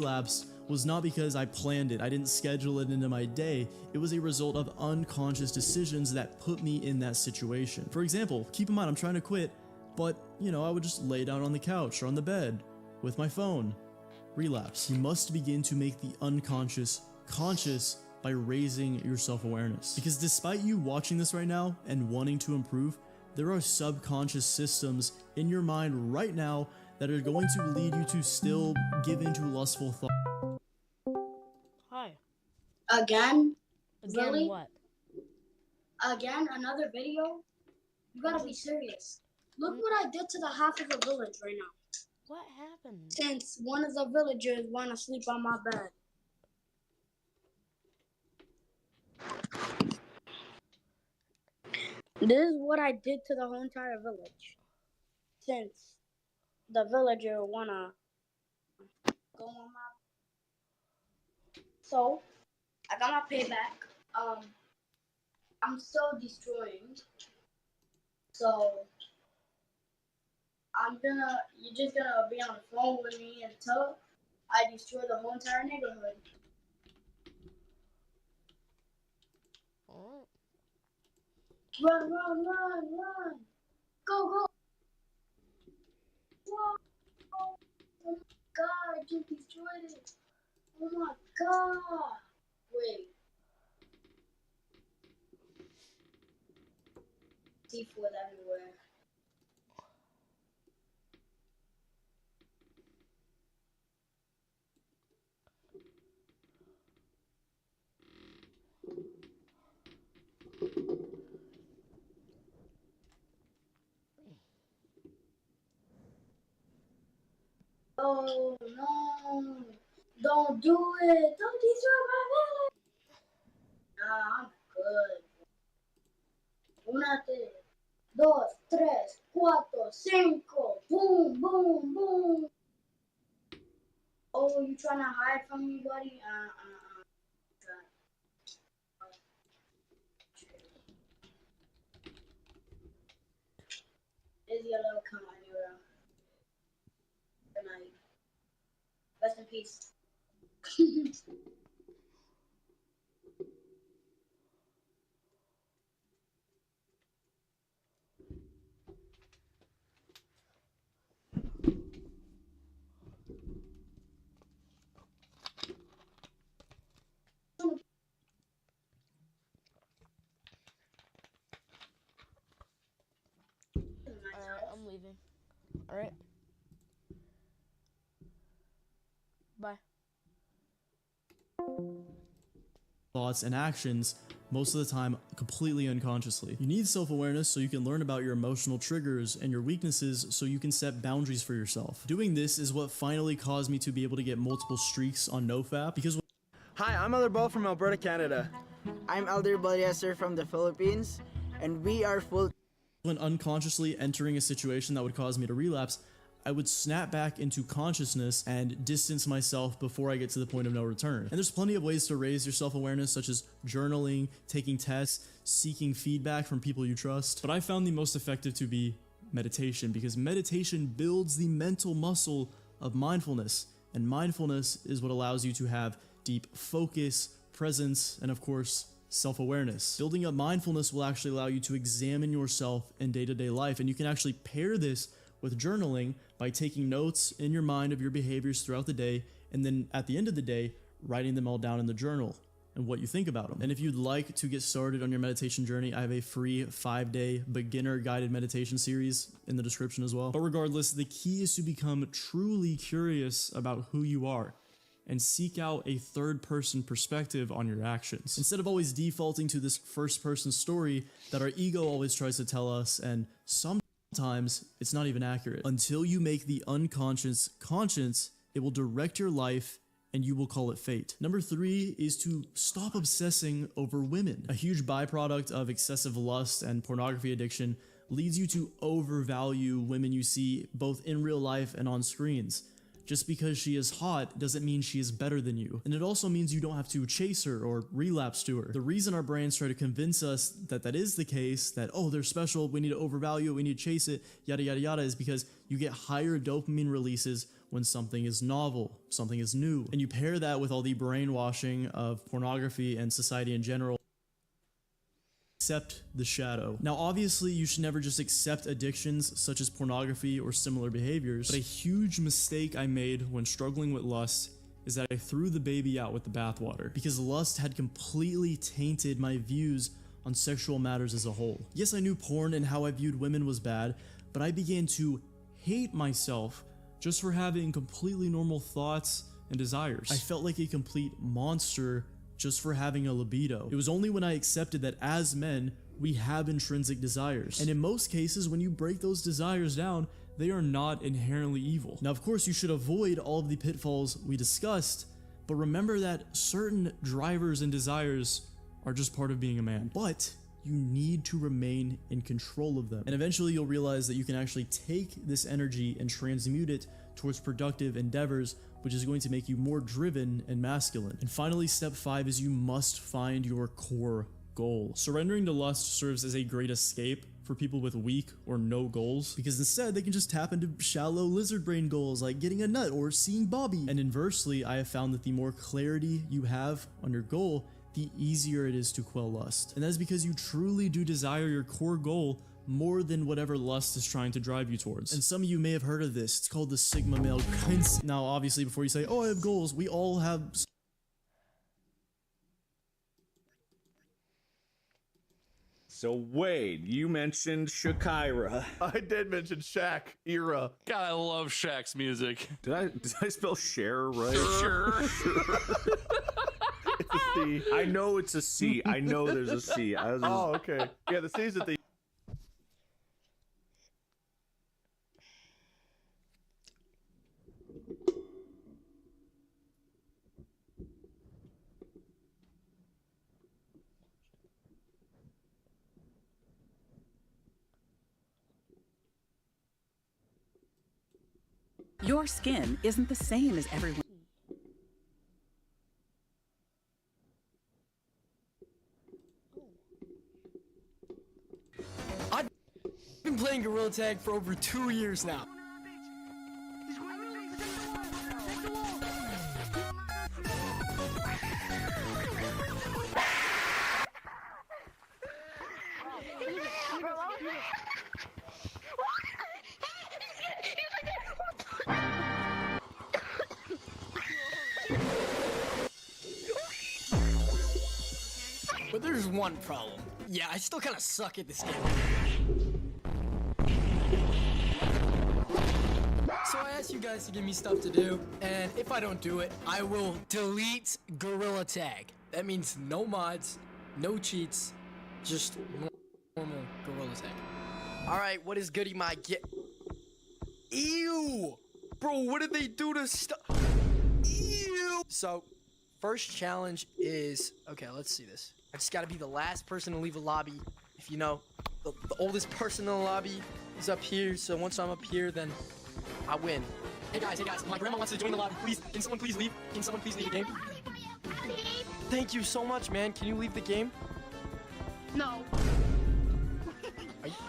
relapse was not because I planned it, I didn't schedule it into my day, it was a result of unconscious decisions that put me in that situation. For example, keep in mind I'm trying to quit, but I would just lay down on the couch or on the bed with my phone. Relapse. You must begin to make the unconscious conscious by raising your self-awareness. Because despite you watching this right now and wanting to improve, there are subconscious systems in your mind right now that are going to lead you to still give into lustful thoughts. Hi. Again? Again, Really? what? Again? Another video? You gotta be serious. Look what I did to the half of the village right now. What happened? Since one of the villagers wanna sleep on my bed. This is what I did to the whole entire village. Since the villager wanna go on my... So, I got my payback. I'm still destroying. So, you're just gonna be on the phone with me until I destroy the whole entire neighborhood. Alright. Run, run, run, run! Go, go! Whoa! Oh my god, I just destroyed it! Oh my god! Wait. C4 everywhere. Oh no! Don't do it! Don't destroy my village! Nah, I'm good. Una, dos, tres, cuatro, cinco. Boom, boom, boom. Oh, you trying to hide from me, buddy? Izzy, a little come on you. Good night. Rest in peace. Alright, I'm leaving. Alright. Bye. Thoughts and actions, most of the time completely unconsciously. You need self-awareness so you can learn about your emotional triggers and your weaknesses so you can set boundaries for yourself. Doing this is what finally caused me to be able to get multiple streaks on NoFap, because Hi, I'm Elder Ball from Alberta, Canada. I'm Elder Balyaser from the Philippines, and we are full. when unconsciously entering a situation that would cause me to relapse, I would snap back into consciousness and distance myself before I get to the point of no return. And there's plenty of ways to raise your self-awareness, such as journaling, taking tests, seeking feedback from people you trust. But I found the most effective to be meditation, because meditation builds the mental muscle of mindfulness, and mindfulness is what allows you to have deep focus, presence, and of course, self-awareness. Building up mindfulness will actually allow you to examine yourself in day-to-day life, and you can actually pair this with journaling by taking notes in your mind of your behaviors throughout the day, and then at the end of the day, writing them all down in the journal and what you think about them. And if you'd like to get started on your meditation journey, I have a free 5-day beginner guided meditation series in the description as well. But regardless, the key is to become truly curious about who you are and seek out a third-person perspective on your actions. Instead of always defaulting to this first-person story that our ego always tries to tell us, and sometimes it's not even accurate. Until you make the unconscious conscious, it will direct your life and you will call it fate. Number 3 is to stop obsessing over women. A huge byproduct of excessive lust and pornography addiction leads you to overvalue women you see both in real life and on screens. Just because she is hot doesn't mean she is better than you. And it also means you don't have to chase her or relapse to her. The reason our brains try to convince us that that is the case, that, oh, they're special, we need to overvalue it, we need to chase it, yada, yada, yada, is because you get higher dopamine releases when something is novel, something is new. And you pair that with all the brainwashing of pornography and society in general. Accept the shadow. Now, obviously, you should never just accept addictions such as pornography or similar behaviors, but a huge mistake I made when struggling with lust is that I threw the baby out with the bathwater, because lust had completely tainted my views on sexual matters as a whole. Yes, I knew porn and how I viewed women was bad, but I began to hate myself just for having completely normal thoughts and desires. I felt like a complete monster just for having a libido. It was only when I accepted that as men, we have intrinsic desires. And in most cases, when you break those desires down, they are not inherently evil. Now, of course, you should avoid all of the pitfalls we discussed, but remember that certain drivers and desires are just part of being a man. But you need to remain in control of them. And eventually you'll realize that you can actually take this energy and transmute it towards productive endeavors, which is going to make you more driven and masculine. And finally, step 5 is you must find your core goal. Surrendering to lust serves as a great escape for people with weak or no goals, because instead they can just tap into shallow lizard brain goals like getting a nut or seeing Bobby. And inversely, I have found that the more clarity you have on your goal, the easier it is to quell lust. And that is because you truly do desire your core goal more than whatever lust is trying to drive you towards. And some of you may have heard of this. It's called the Sigma male grind. Now, obviously, before you say, oh, I have goals, we all have. So Wade, you mentioned Shakira. I did mention Shaq era. God, I love Shaq's music. Did I spell share right? Sure. It's a C. I know it's a C. I know there's a C. I was just, Oh, okay. Yeah, the C's at the. Your skin isn't the same as everyone. I've been playing Gorilla Tag for over 2 years now. But there's one problem. Yeah, I still kind of suck at this game. So I asked you guys to give me stuff to do, and if I don't do it, I will delete Gorilla Tag. That means no mods, no cheats, just normal Gorilla Tag. Alright, what is goody my get? Ew! Bro, what did they do to stuff? Ew! So, first challenge is, okay, let's see this. I just gotta be the last person to leave a lobby. If you know, the oldest person in the lobby is up here, so once I'm up here, then I win. Hey guys, my grandma wants to join the lobby. Please, can someone please leave? Can someone please leave the game? Thank you so much, man. Can you leave the game? No.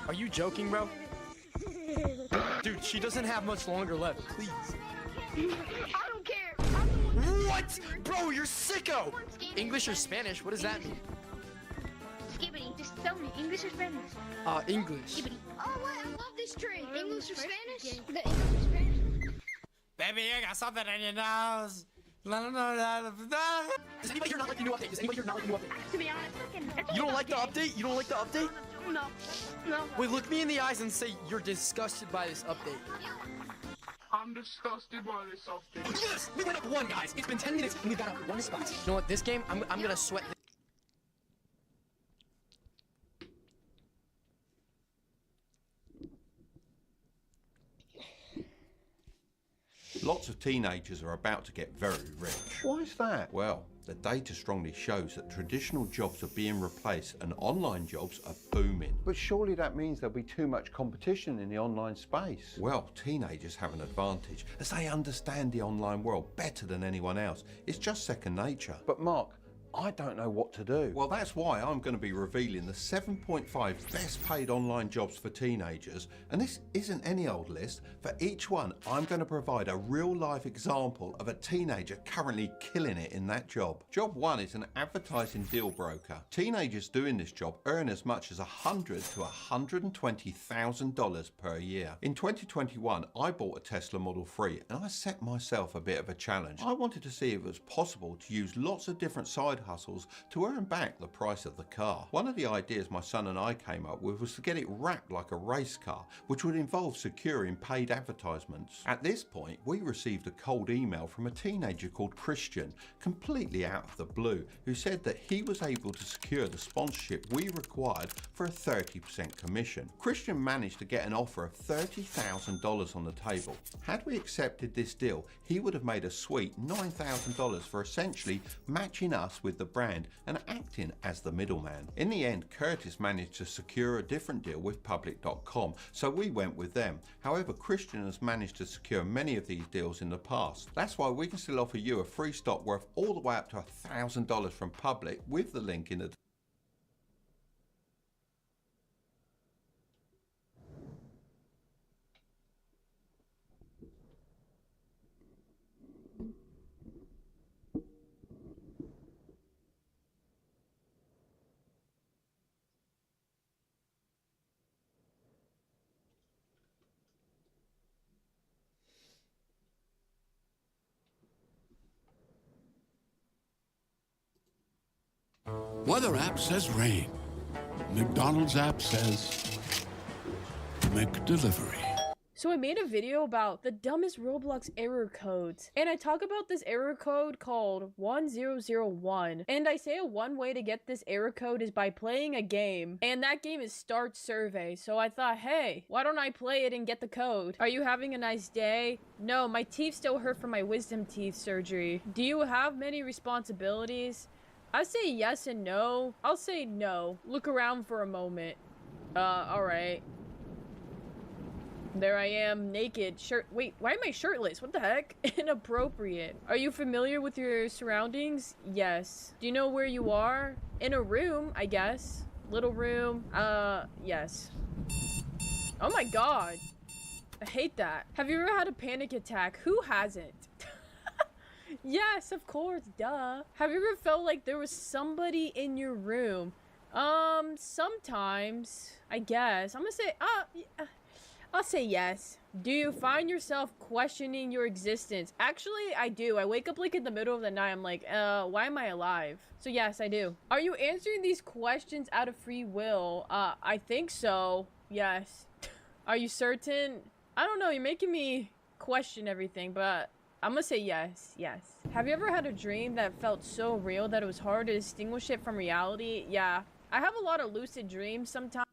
Are you joking, bro? Dude, she doesn't have much longer left. Please. I don't care. What? Bro, you're sicko! English or Spanish? What does that mean? Skibbity, just tell me, English or Spanish? English. Skibbity. Oh, wait, I love this tree. English or Spanish? The English or Spanish? Baby, I got something in your nose. Does anybody here not like the new update? Does anybody here not like the new update? To be honest, You don't like the update? You don't like the update? No. No. Wait, look me in the eyes and say you're disgusted by this update. I'm disgusted by this update. Yes! We went up 1, guys. It's been 10 minutes and we got up 1 spot. You know what? This game, I'm gonna sweat. Lots of teenagers are about to get very rich. Why is that? Well, the data strongly shows that traditional jobs are being replaced and online jobs are booming. But surely that means there'll be too much competition in the online space. Well, teenagers have an advantage as they understand the online world better than anyone else. It's just second nature. But Mark, I don't know what to do. Well, that's why I'm going to be revealing the 7.5 best paid online jobs for teenagers. And this isn't any old list. For each one, I'm going to provide a real life example of a teenager currently killing it in that job. Job 1 is an advertising deal broker. Teenagers doing this job earn as much as $100,000 to $120,000 per year. In 2021, I bought a Tesla Model 3 and I set myself a bit of a challenge. I wanted to see if it was possible to use lots of different side hustles to earn back the price of the car. One of the ideas my son and I came up with was to get it wrapped like a race car, which would involve securing paid advertisements. At this point, we received a cold email from a teenager called Christian, completely out of the blue, who said that he was able to secure the sponsorship we required for a 30% commission. Christian managed to get an offer of $30,000 on the table. Had we accepted this deal, he would have made a sweet $9,000 for essentially matching us with the brand and acting as the middleman. In the end, Curtis managed to secure a different deal with Public.com, so we went with them. However, Christian has managed to secure many of these deals in the past. That's why we can still offer you a free stock worth all the way up to $1,000 from Public with the link in the Weather app says rain. McDonald's app says McDelivery. So I made a video about the dumbest Roblox error codes, and I talk about this error code called 1001, and I say one way to get this error code is by playing a game, and that game is Start Survey. So I thought, hey, why don't I play it and get the code? Are you having a nice day? No, my teeth still hurt from my wisdom teeth surgery. Do you have many responsibilities? I say yes and no. I'll say no. Look around for a moment. Alright. There I am, naked, wait, why am I shirtless? What the heck? Inappropriate. Are you familiar with your surroundings? Yes. Do you know where you are? In a room, I guess. Little room. Yes. Oh my god. I hate that. Have you ever had a panic attack? Who hasn't? Yes, of course, duh. Have you ever felt like there was somebody in your room? Sometimes, I guess. I'm gonna say, I'll say yes. Do you find yourself questioning your existence? Actually, I do. I wake up like in the middle of the night. I'm like, why am I alive? So yes, I do. Are you answering these questions out of free will? I think so. Yes. Are you certain? I don't know. You're making me question everything, but I'm gonna say yes. Yes. Have you ever had a dream that felt so real that it was hard to distinguish it from reality? Yeah. I have a lot of lucid dreams sometimes.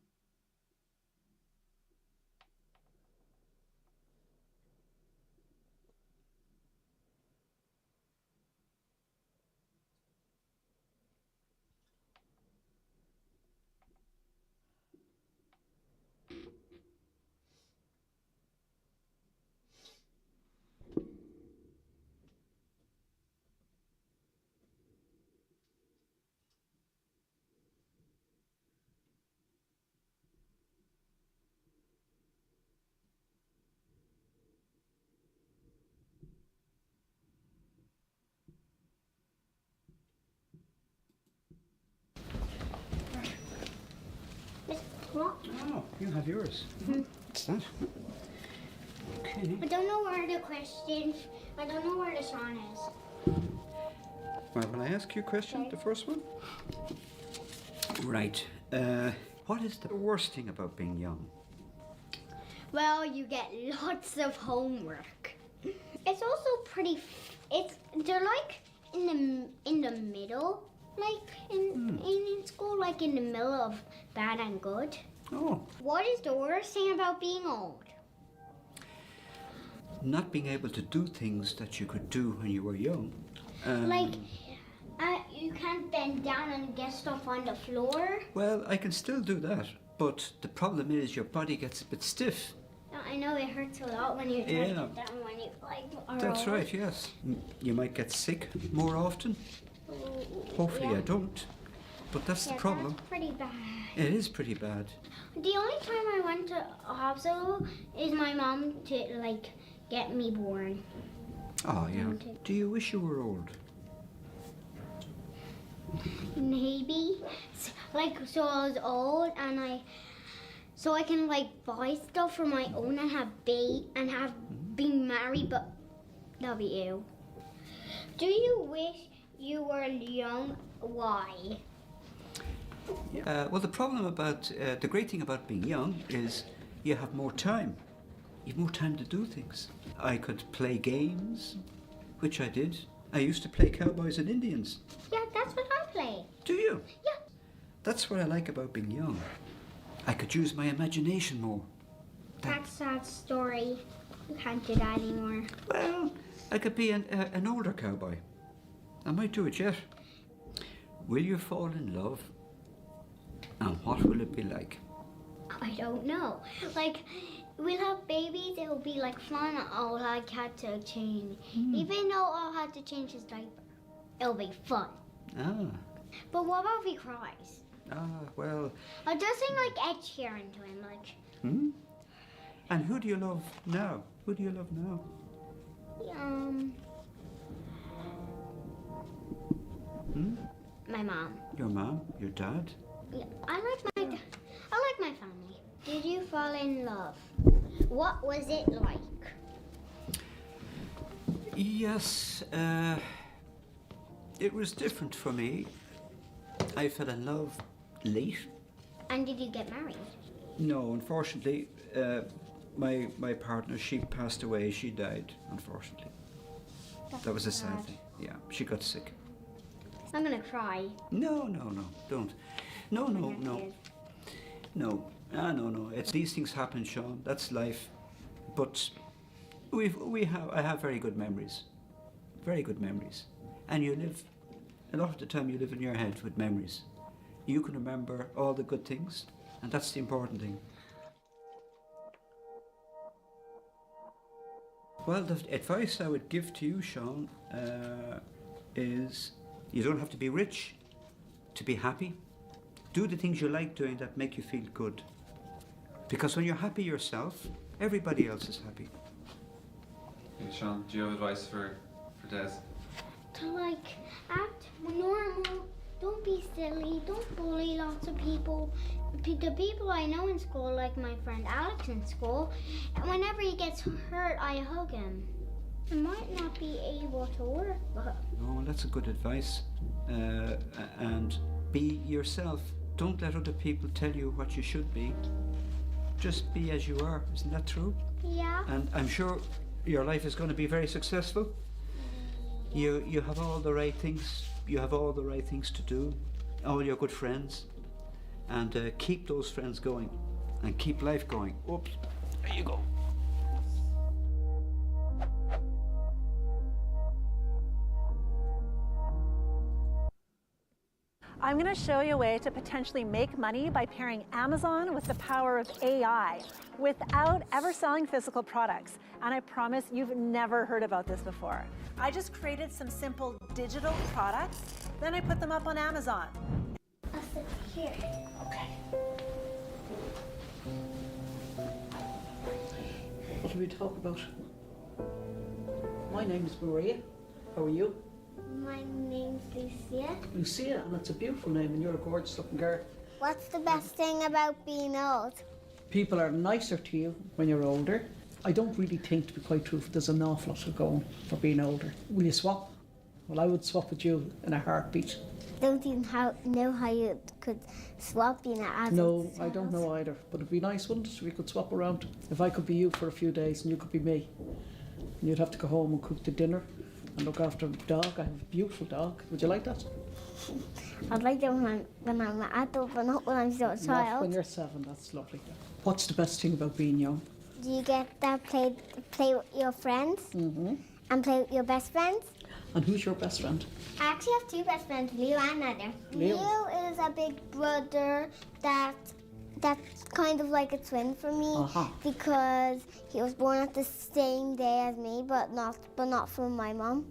Oh, you have yours. What's that? Okay. I don't know where the questions. I don't know where the song is. Well, will I ask you a question, the first one? Right. What is the worst thing about being young? Well, you get lots of homework. It's also pretty. They're like in the middle, like in school, like in the middle of bad and good. Oh. What is the worst thing about being old? Not being able to do things that you could do when you were young. You can't bend down and get stuff on the floor. Well, I can still do that, but the problem is your body gets a bit stiff. I know it hurts a lot when you try to get down when you are That's old. right, yes. You might get sick more often. Hopefully Yeah. I don't. But that's the Yeah, problem. that's pretty bad. It is pretty bad. The only time I went to a hospital is my mom to like get me born. Oh, yeah. Do you wish you were old? Maybe. Like, so I was old and so I can like buy stuff for my own and have being married, but that'll be you. Do you wish you were young? Why? Well, the problem about, the great thing about being young is you have more time. You have more time to do things. I could play games, which I did. I used to play cowboys and Indians. Yeah, that's what I play. Do you? Yeah. That's what I like about being young. I could use my imagination more. That's a sad story. You can't do that anymore. Well, I could be an older cowboy. I might do it yet. Will you fall in love? And what will it be like? I don't know. Like, we'll have babies, it'll be like fun. I'll like have to change. Even though I'll have to change his diaper, it'll be fun. Ah, But what about if he cries? well. I'll just sing like Ed Sheeran to him, like. And who do you love now? Who do you love now? My mom. Your mom? Your dad? Yeah, I like my family. Did you fall in love? What was it like? Yes, it was different for me. I fell in love late. And did you get married? No, unfortunately, my partner, she passed away. She died, unfortunately. That was a sad thing. Yeah, she got sick. I'm gonna cry. No, don't. No. No. These things happen, Sean. That's life. But I have very good memories. Very good memories. And you live, a lot of the time you live in your head with memories. You can remember all the good things, and that's the important thing. Well, the advice I would give to you, Sean, is you don't have to be rich to be happy. Do the things you like doing that make you feel good. Because when you're happy yourself, everybody else is happy. Hey, Sean, do you have advice for Des? To like act normal. Don't be silly. Don't bully lots of people. The people I know in school, like my friend Alex in school, and whenever he gets hurt, I hug him. I might not be able to work, but... Oh, that's a good advice. And be yourself. Don't let other people tell you what you should be. Just be as you are. Isn't that true? Yeah. And I'm sure your life is going to be very successful. You have all the right things. You have all the right things to do. All your good friends. And keep those friends going. And keep life going. Oops. There you go. I'm going to show you a way to potentially make money by pairing Amazon with the power of AI without ever selling physical products. And I promise you've never heard about this before. I just created some simple digital products, then I put them up on Amazon. I'll sit here. Okay. What do we talk about? My name is Maria. How are you? My name's Lucia. Lucia, and it's a beautiful name, and you're a gorgeous looking girl. What's the best thing about being old? People are nicer to you when you're older. I don't really think, to be quite truthful, there's an awful lot of going for being older. Will you swap? Well, I would swap with you in a heartbeat. Don't even know how you could swap being an adult. No, I don't know either, but it'd be nice, wouldn't it? We could swap around. If I could be you for a few days and you could be me. And you'd have to go home and cook the dinner and look after the dog. I have a beautiful dog. Would you like that? I'd like that when I'm an adult, but not when I'm still a child. Not when you're 7, that's lovely. What's the best thing about being young? Do you get that play with your friends? Mm-hmm. And play with your best friends? And who's your best friend? I actually have 2 best friends, Leo and Nether. Leo is a big brother that's kind of like a twin for me because he was born at the same day as me, but not from my mom.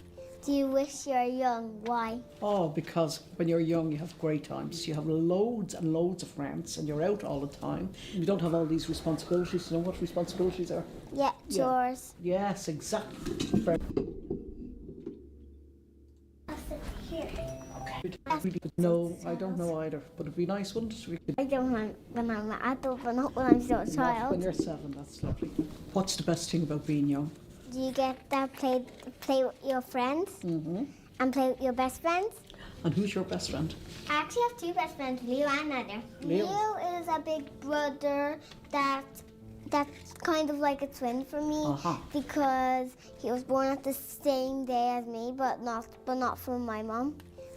Do you wish you're young? Why? Oh, because when you're young, you have great times. You have loads and loads of friends, and you're out all the time. You don't have all these responsibilities. You know what responsibilities are? Yeah, chores. Yes, exactly. Very- No, I don't know either. But it'd be nice, wouldn't it? We could... I don't want when I'm an adult, but not when I'm still a Not child. when you're 7, that's lovely. What's the best thing about being young? Do you get to play with your friends and play with your best friends? And who's your best friend? I actually have 2 best friends, Leo and Nether. Leo. Leo is a big brother that's kind of like a twin for me because he was born at the same day as me, but not from my mom.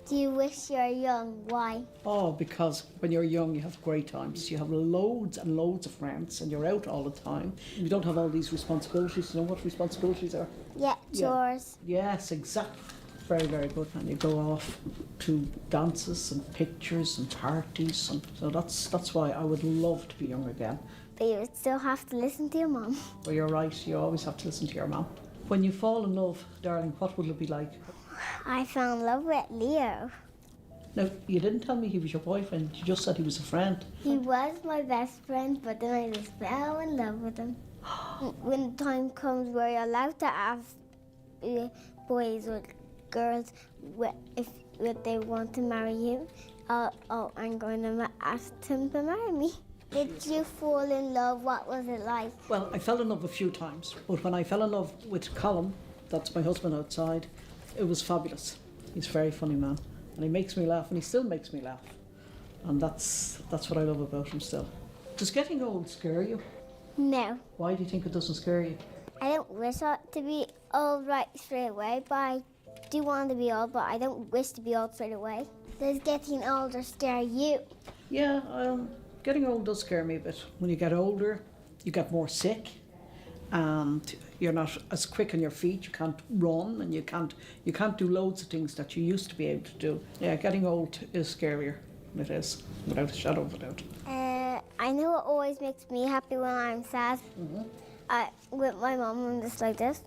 Do you wish you're young? Why? Oh, because when you're young, you have great times. You have loads and loads of friends, and you're out all the time. You don't have all these responsibilities. You know what responsibilities are? Yeah, chores. Yes, exactly. Very, very good. And you go off to dances and pictures and parties, and so that's why I would love to be young again. But you would still have to listen to your mom. Well, you're right. You always have to listen to your mom. When you fall in love, darling, what will it be like? I fell in love with Leo. Now, you didn't tell me he was your boyfriend. You just said he was a friend. He was my best friend, but then I just fell in love with him. When the time comes where you're allowed to ask boys or girls if they want to marry you, I'm going to ask him to marry me. Did you fall in love? What was it like? Well, I fell in love a few times, but when I fell in love with Colin, that's my husband outside, it was fabulous. He's a very funny man, and he makes me laugh, and he still makes me laugh. And that's what I love about him still. Does getting old scare you? No. Why do you think it doesn't scare you? I don't wish to be old right straight away, but I do want to be old, but I don't wish to be old straight away. Does getting older scare you? Yeah, getting old does scare me a bit. When you get older, you get more sick, and you're not as quick on your feet. You can't run, and you can't do loads of things that you used to be able to do. Yeah, getting old is scarier. It is, without a shadow of a doubt. I know it always makes me happy when I'm sad. With my mom, I'm just like this.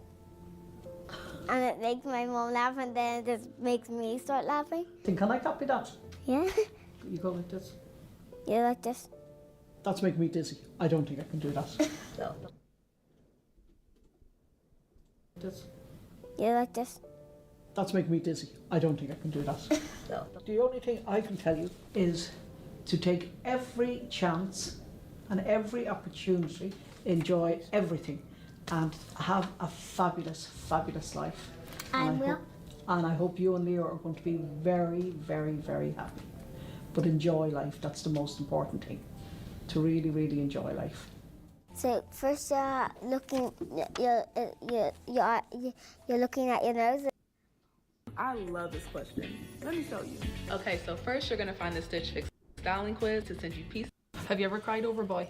And it makes my mom laugh, and then it just makes me start laughing. Can I copy that? Yeah. You go like this? Yeah, like this. That's making me dizzy. I don't think I can do that. No. This? Yeah, like this. That's making me dizzy. I don't think I can do that. No. The only thing I can tell you is to take every chance and every opportunity, enjoy everything, and have a fabulous, fabulous life. And I hope you and Leo are going to be very, very, very happy. But enjoy life. That's the most important thing. To really, really enjoy life. So first you're looking at your nose. I love this question. Let me show you. Okay, so first you're gonna find the Stitch Fix styling quiz to send you pieces. Have you ever cried over a boy?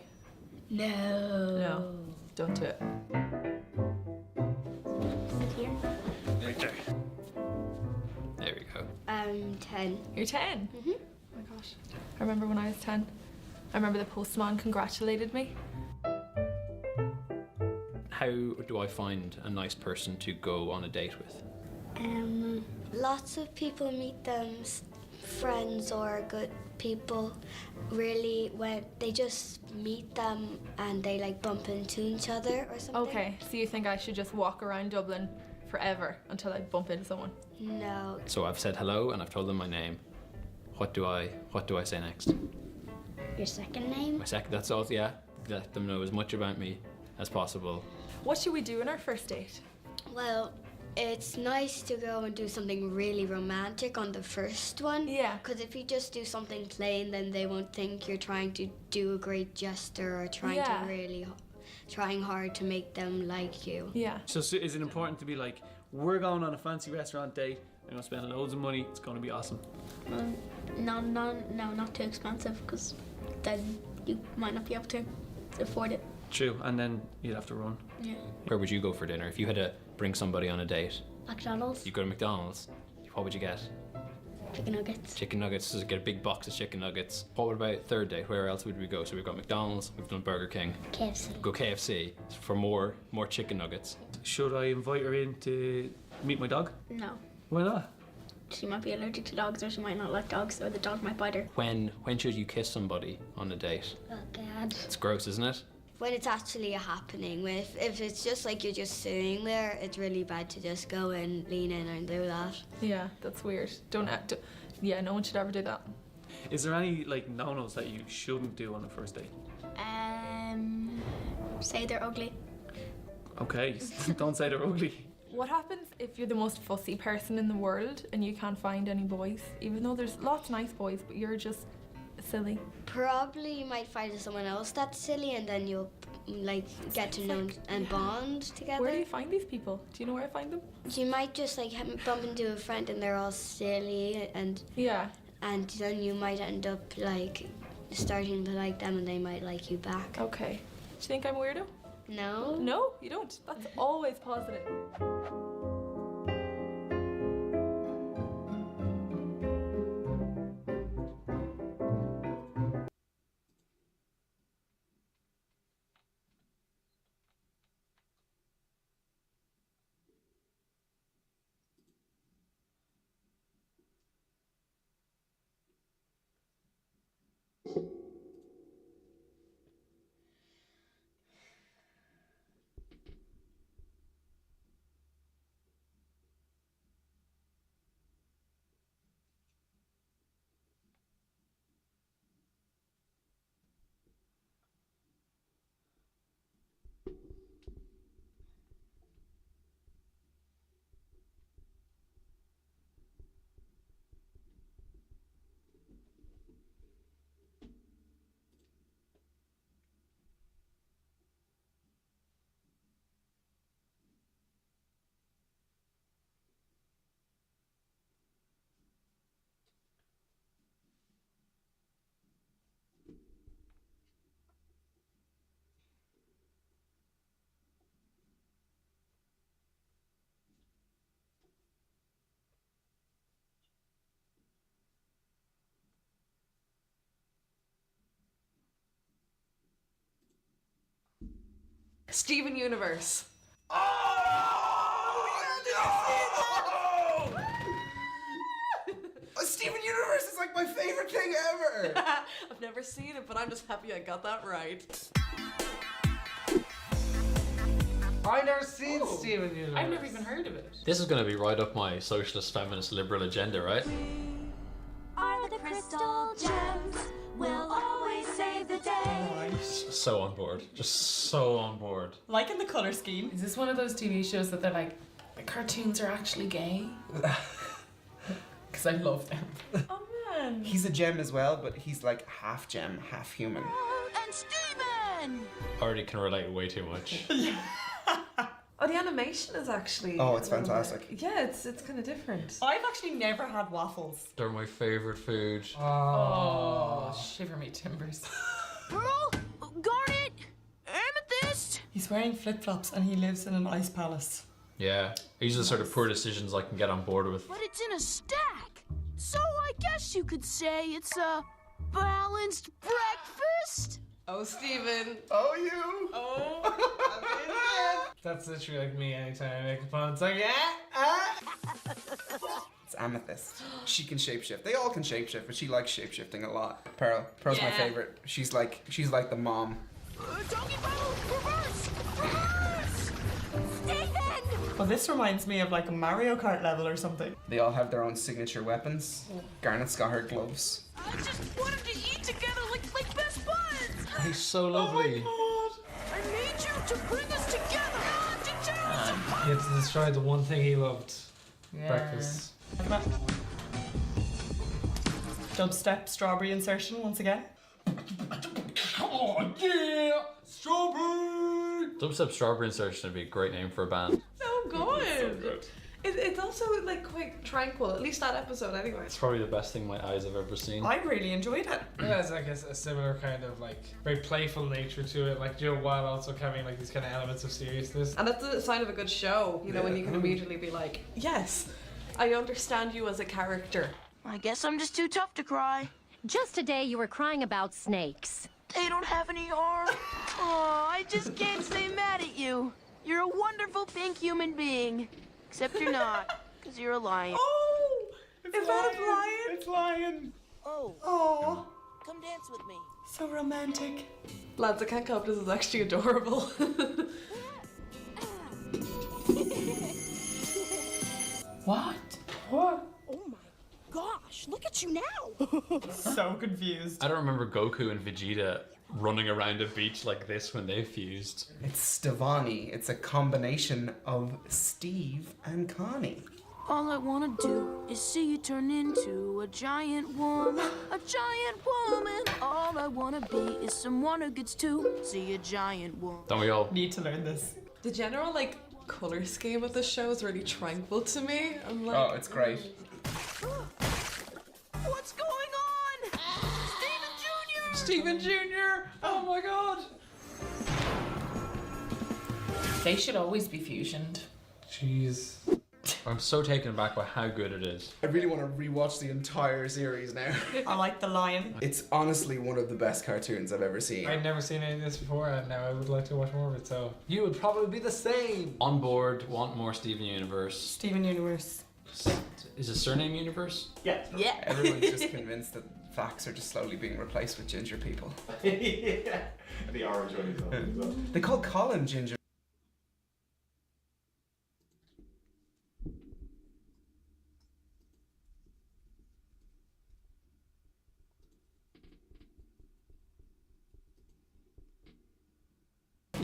No. No. Don't do it. Sit here. Right there. There we go. I'm 10. You're 10? Mm-hmm. Oh my gosh. I remember when I was 10. I remember the postman congratulated me. How do I find a nice person to go on a date with? Lots of people meet them friends or good people really when they just meet them and they like bump into each other or something. Okay, so you think I should just walk around Dublin forever until I bump into someone? No. So I've said hello and I've told them my name. What do I say next? Your second name? My second, that's all, yeah. Let them know as much about me as possible. What should we do in our first date? Well, it's nice to go and do something really romantic on the first one. Yeah. Because if you just do something plain, then they won't think you're trying to do a great gesture or trying hard to make them like you. Yeah. So is it important to be like, we're going on a fancy restaurant date, I'm gonna spend loads of money, it's gonna be awesome? No, not too expensive, because then you might not be able to afford it. True, and then you'd have to run. Yeah. Where would you go for dinner? If you had to bring somebody on a date, McDonald's. you go to McDonald's, what would you get? Chicken nuggets. Chicken nuggets, so get a big box of chicken nuggets. What about third date? Where else would we go? So we've got McDonald's, we've done Burger King. KFC. Go KFC for more chicken nuggets. Should I invite her in to meet my dog? No. Why not? She might be allergic to dogs, or she might not like dogs, or the dog might bite her. When should you kiss somebody on a date? Oh God. It's gross, isn't it? When it's actually happening. If it's just like you're just sitting there, it's really bad to just go and lean in and do that. Yeah, that's weird. Yeah, no one should ever do that. Is there any like no-nos that you shouldn't do on a first date? Say they're ugly. Okay, don't say they're ugly. What happens if you're the most fussy person in the world and you can't find any boys? Even though there's lots of nice boys, but you're just silly. Probably you might find someone else that's silly, and then you'll like get to know and bond together. Where do you find these people? Do you know where I find them? You might just like bump into a friend and they're all silly, and and then you might end up like starting to like them, and they might like you back. Okay. Do you think I'm a weirdo? No. No, you don't. That's always positive. Steven Universe. Steven Universe is like my favorite thing ever! I've never seen it, but I'm just happy I got that right. I've never seen Steven Universe. I've never even heard of it. This is going to be right up my socialist, feminist, liberal agenda, right? Are the crystal gems will always save the day. So on board. Just so on board. Liking the colour scheme. Is this one of those TV shows that they're like, the cartoons are actually gay? Because I love them. Oh man. He's a gem as well, but he's like half gem, half human. And Steven! Already can relate way too much. Oh, the animation is actually... Oh, it's fantastic. Yeah, it's kind of different. I've actually never had waffles. They're my favourite food. Oh, shiver me timbers. Pearl? Garnet? Amethyst? He's wearing flip-flops and he lives in an ice palace. Yeah, these are the sort of poor decisions I can get on board with. But it's in a stack. So I guess you could say it's a balanced breakfast? Oh, Steven. Oh, you. Oh, I'm in there. That's literally like me anytime I make a pun. It's like, It's Amethyst. She can shapeshift. They all can shapeshift, but she likes shapeshifting a lot. Pearl's my favorite. She's like the mom. Doggy paddle! Reverse! Reverse! Steven! Well, this reminds me of like a Mario Kart level or something. They all have their own signature weapons. Garnet's got her gloves. I just wanted to eat together like best buds! He's so lovely. Oh my God. I need you to bring us together! he had to destroy the one thing he loved. Breakfast. Dubstep strawberry insertion once again. Oh yeah! Strawberry! Dubstep Strawberry Insertion would be a great name for a band. So good. It's also like quite tranquil, at least that episode anyway. It's probably the best thing my eyes have ever seen. I really enjoyed it. Yeah, it's like a similar kind of like very playful nature to it, like while also having like these kind of elements of seriousness. And that's the sign of a good show, you know, when you can immediately be like, yes, I understand you as a character. I guess I'm just too tough to cry. Just today you were crying about snakes. They don't have any arm. Oh, I just can't stay mad at you. You're a wonderful pink human being. Except you're not. Because you're a lion. Oh! Is that a lion? It's lion. Oh. Oh. Come dance with me. So romantic. Lads, I can't cope. This is actually adorable. What? What? Oh my gosh, look at you now. So confused. I don't remember Goku and Vegeta running around a beach like this when they fused. It's Stevani. It's a combination of Steve and Connie. All I wanna do is see you turn into a giant woman, a giant woman. All I wanna be is someone who gets to see a giant woman. Don't we all? Need to learn this. The general like color scheme of the show is really tranquil to me. I'm like, Oh, it's great. What's going on? Steven Jr. Oh my god. They should always be fusioned. Jeez. I'm so taken aback by how good it is. I really want to rewatch the entire series now. I like the lion. It's honestly one of the best cartoons I've ever seen. I'd never seen any of this before, and now I would like to watch more of it, so. You would probably be the same. On board, want more Steven Universe. Steven Universe. Is his surname Universe? Yeah. Yeah. Everyone's just convinced that facts are just slowly being replaced with ginger people. Yeah. The orange one is on as well. They call Colin ginger.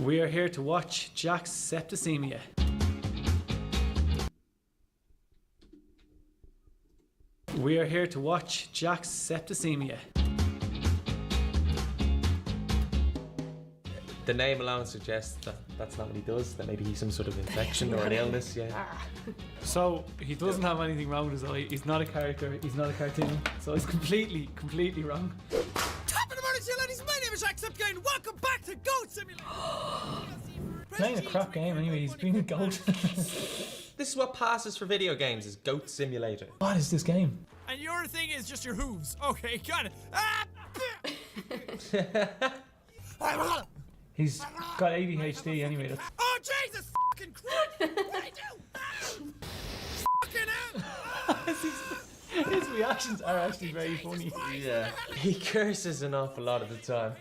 We are here to watch Jack's septicemia. We are here to watch Jack's septicemia. The name alone suggests that that's not what he does, that maybe he's some sort of infection or an illness, yeah. So, he doesn't have anything wrong with his eye. He's not a character, he's not a cartoon. So it's completely wrong. Top of the morning, ladies. My name is Jacksepticeye, and welcome back to Goat Simulator. Playing a crap game anyway, he's being a goat. This is what passes for video games, is Goat Simulator. What is this game? And your thing is just your hooves. Okay, got it. He's got ADHD anyway. That's... Oh, Jesus fucking Christ! What did I do? Fucking hell! His reactions are actually very funny. Yeah. He curses an awful lot of the time,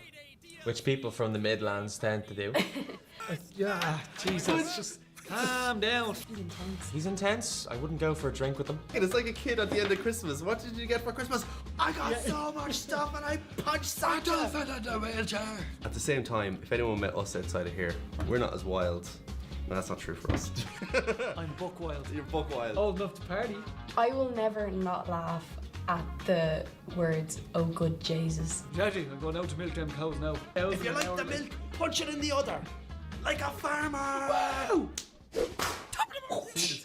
which people from the Midlands tend to do. Yeah, Jesus, just calm down. He's intense. I wouldn't go for a drink with him. It's like a kid at the end of Christmas. What did you get for Christmas? I got so much stuff and I punched Santa. I fell into a wheelchair. At the same time, if anyone met us outside of here, we're not as wild. No, that's not true for us. I'm buck wild. You're buck wild. Old enough to party. I will never not laugh at the words, oh good Jesus. Jackie, I'm going out to milk them cows now. If you like the milk, punch it in the udder. Like a farmer. Wow!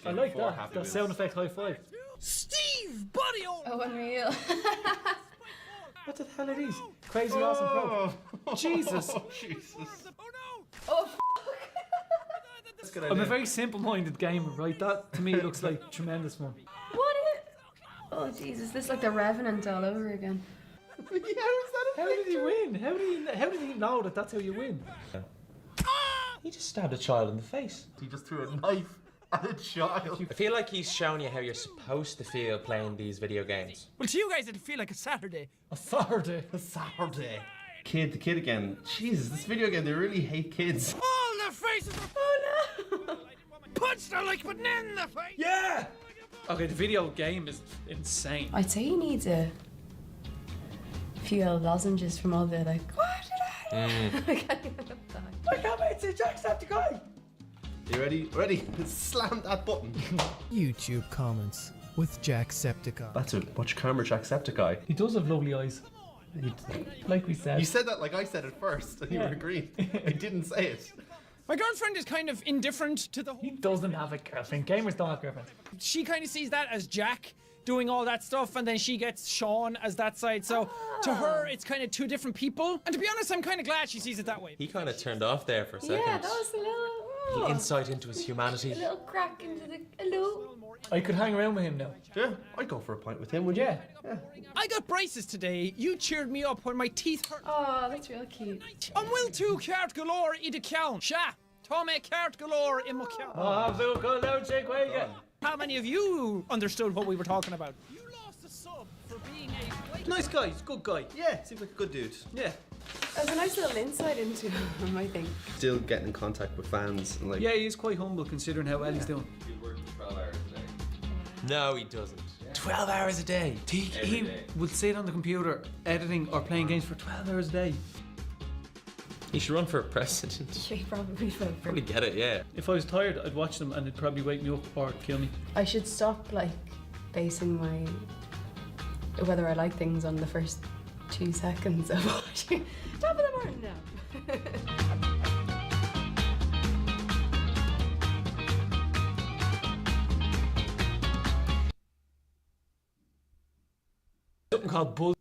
I like that. That sound effect high five. Steve, buddy, oh unreal. What the hell are these? Crazy awesome pro. Jesus. Oh, Jesus. Oh, I'm a very simple-minded gamer, right? That to me looks like tremendous fun. what is... Oh Jesus, this is like the Revenant all over again. How did he win? How did he know that that's how you win? He just stabbed a child in the face. He just threw a knife at a child. I feel like he's showing you how you're supposed to feel playing these video games. Well, to you guys, it'd feel like a Saturday. A Saturday? A Saturday. The kid again. Jesus, this video game, they really hate kids. All their faces are... Oh, no! Punch their like but in the face! Yeah! Okay, the video game is insane. I'd say he needs a few lozenges from all the like, what did I do? I can't wait to Jacksepticeye! You ready? Ready? Slam that button. YouTube comments with Jacksepticeye. That's it. Watch camera Jacksepticeye. He does have lovely eyes. Like we said. You said that like I said it first, and you were agreeing. I didn't say it. My girlfriend is kind of indifferent to the whole... He doesn't have a girlfriend. Gamers don't have girlfriends. She kind of sees that as Jack doing all that stuff, and then she gets Sean as that side. So to her, it's kind of two different people. And to be honest, I'm kind of glad she sees it that way. He kind of turned off there for a second. Yeah, that was a little... Insight into his humanity. A little crack into the... Hello? I could hang around with him now. Yeah, I'd go for a pint with him, would you? Yeah. I got braces today. You cheered me up when my teeth hurt. Oh, that's real cute. I'm will to cart galore I de count. Sha, Tome cart galore in my count. Oh, absolute good loud shake way again. How many of you understood what we were talking about? You lost a sub for being a Nice guy, he's a good guy. Yeah, seems like a good dude. Yeah. That was a nice little insight into him, I think. Still getting in contact with fans and like. Yeah, he's quite humble considering how well he's doing. He works 12 hours a day. No, he doesn't. 12 hours a day. He would sit on the computer editing or playing games for 12 hours a day. He should run for president. She probably will. Probably get it, yeah. If I was tired, I'd watch them and it'd probably wake me up or kill me. I should stop like basing my whether I like things on the first 2 seconds of watching. Top of the morning now. Something called Buzz